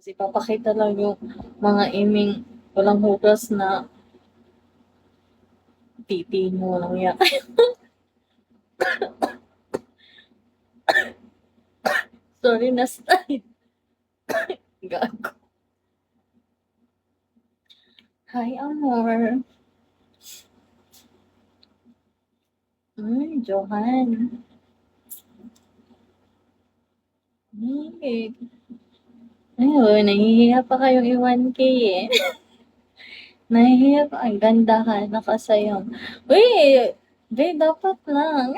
Kasi papakita lang yung mga iming walang hugas na titi mo, walang yak. Sorry na style. Gago. Hi, amor. Johan. Hey. Ayun, nahihiya pa kayong i-1K eh. Nahihiya pa. Ang ganda ka, nakasayang. Uy, be, dapat lang.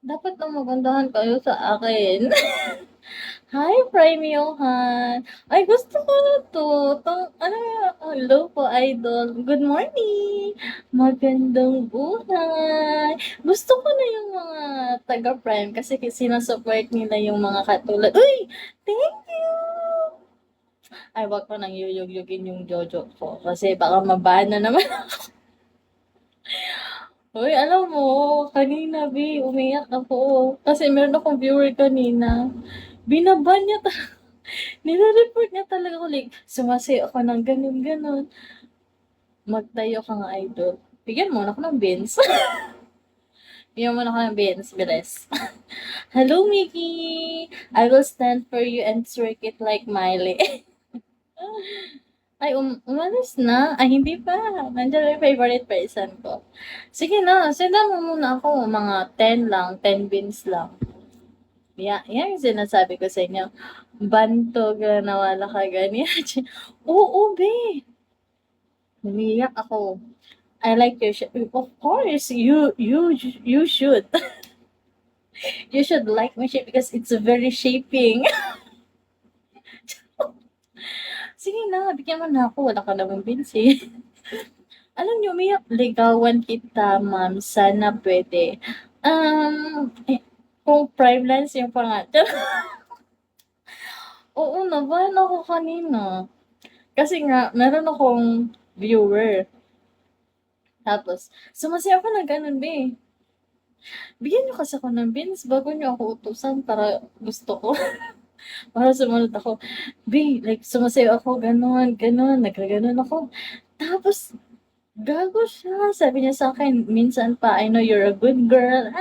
Dapat lang magandahan kayo sa akin. Hi, Prime Johan. Ay, gusto ko na to. Ano, hello po, idol. Good morning. Magandang buhay. Gusto ko na yung mga taga-Prime kasi sinasupport nila yung mga katulad. Uy, thank you. Ay, wag ko nang yuyug-yugin yung Jojo ko kasi baka mabahan na naman. Uy, alam mo, kanina, umiyak ako. Kasi meron akong viewer kanina. Binaban niya nire-report niya talaga ako, like, sumasayo ako ng ganun-ganun. Magtayo ka nga, idol. Bigyan mo na ako ng beans. Bigyan mo na ako ng beans, bilis. Hello, Mickey! I will stand for you and twerk it like Miley. Ay, umalis na. Ay, hindi pa. Nandiyan yung favorite person ko. Sige na, senda mo muna ako. Mga 10 lang, 10 beans lang. Yan yung sinasabi ko sa inyo. Bantog na nawala ka ganyan. Oo, be. Umiyak ako. I like your shirt. Of course, you should. You should like my shape because it's very shaping. Sige na, bigyan mo na ako. Wala ka namang binsi. Alam niyo, umiyak. Ligawan kita, ma'am. Sana pwede. Kung prime lens yung pangalan. Oo, nabahan ako kanina. Kasi nga, meron akong viewer. Tapos, sumasayaw ako na ganun, be. Bigyan niyo kasi ako ng beans bago niyo ako utusan para gusto ko. Para sumunod ako. Be, like, sumasayaw ako, ganun, ganun, nagkaganon ako. Tapos, gago siya. Sabi niya sa akin, minsan pa, I know you're a good girl.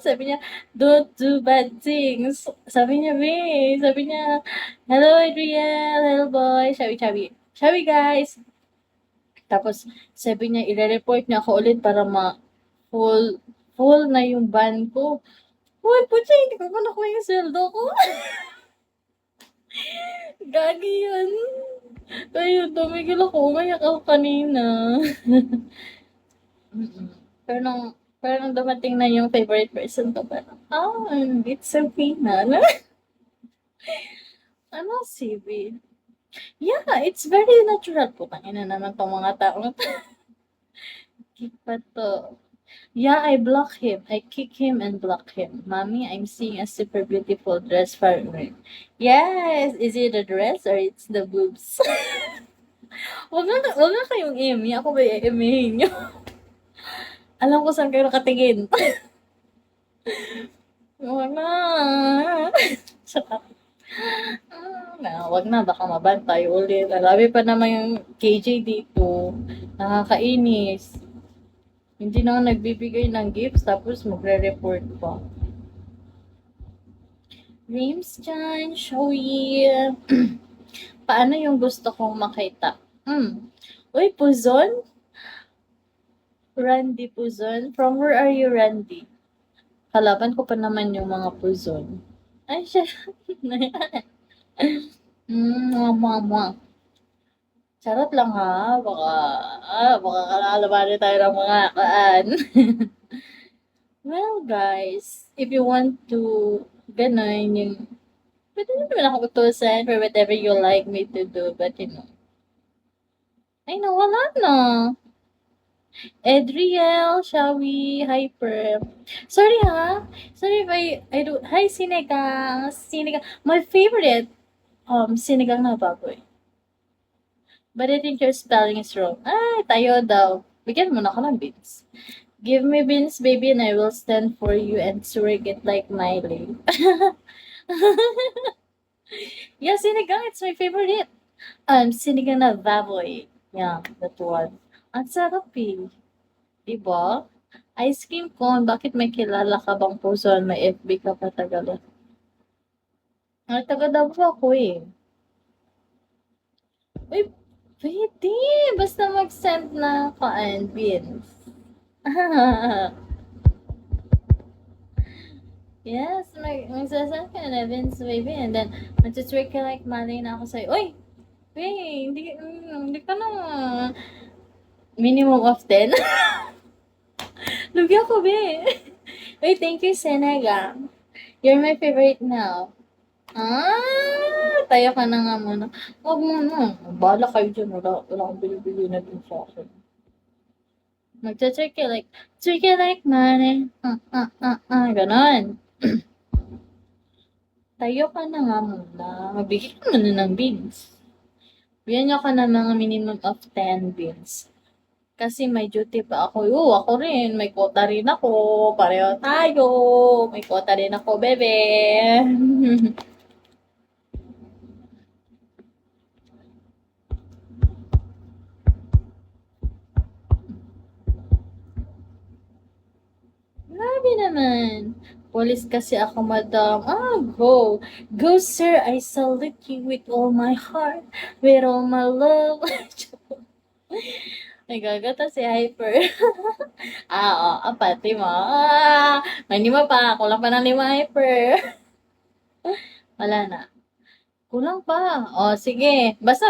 Sabi niya, don't do bad things. Sabi niya, be, sabi niya, hello, Adriel, hello, boy, shabi, shabi, guys. Tapos, sabi niya, ire-report niya ako ulit para full, full na yung ban ko. Uy, putya, hindi ko pa nakuha yung sweldo ko. Gagi yan. Ayun, tumigil ako. Umayak ako kanina. Pero nung dumating na yung favorite person ko, parang, it's okay na. Ano, CB? Yeah, it's very natural po. Tangina naman tong mga taong Kick pa to. Yeah, I block him. I kick him and block him. Mommy, I'm seeing a super beautiful dress for me. Yes! Is it a dress or it's the boobs? Wag na kayong imi. Ako ba i-imihin nyo? Alam ko saan kayo nakatingin. Wag na. Sarap. Wag na. Baka mabantay ulit. Alabi pa naman yung KJ dito. Nakakainis. Hindi na nga nagbibigay ng gifts tapos magre-report pa. Dreams dyan, showy. Paano yung gusto kong makita? Uy, Puzon? Randy Puzon? From where are you, Randy? Kalaban ko pa naman yung mga Puzon. Ay, siya. Mama. Charot lang ha. Baka kalalabanin tayo ng mga kaan. Well, guys, if you want to, ganun, yung, pwede naman ako utusan for whatever you like me to do, but ay, nawala na. Edriel, Shawi, Hyper. Sorry ha. Sorry if I do, hi, Sinigang. Sinigang. My favorite, Sinigang na baboy. But I think your spelling is wrong. Tayo daw. Bigyan mo na ako ng beans. Give me beans, baby, and I will stand for you and twerk it like Miley. Yeah, sinigang, it's my favorite. Sinigang na baboy. Yeah, that one. Ang sarap eh. Diba? Ice cream cone, bakit may kilala ka bang puso may FB ka pa Tagalog? Ay, taga Davao ako eh. Uy, pwede. Basta mag-send na kaan, beans. Yes, magsasend ka na beans, baby. And then, mag-trick ka like malay na ako sa'yo. Uy, hey, hindi ka na minimum of 10. Lugi ako, be. Uy, thank you, Senega. You're my favorite now. Tayo ka na nga muna. Huwag mo na. Bahala kayo dyan. Wala akong bili-bili na din sa akin. Magcha-check trick it like money. Ganon. Tayo ka na nga muna. Magbigay ka muna ng beans. Bigyan nyo ka na mga minimum of 10 beans. Kasi may duty pa ako. Ako rin. May quota rin ako. Pareho tayo. May quota rin ako, bebe. Grabe naman. Police kasi ako, madam. Go. Go, sir. I salute you with all my heart. With all my love. Nagagata si Hyper. Pati mo. May lima pa. Kulang pa ng 5, Hyper. Wala na. Kulang pa. Sige. Basta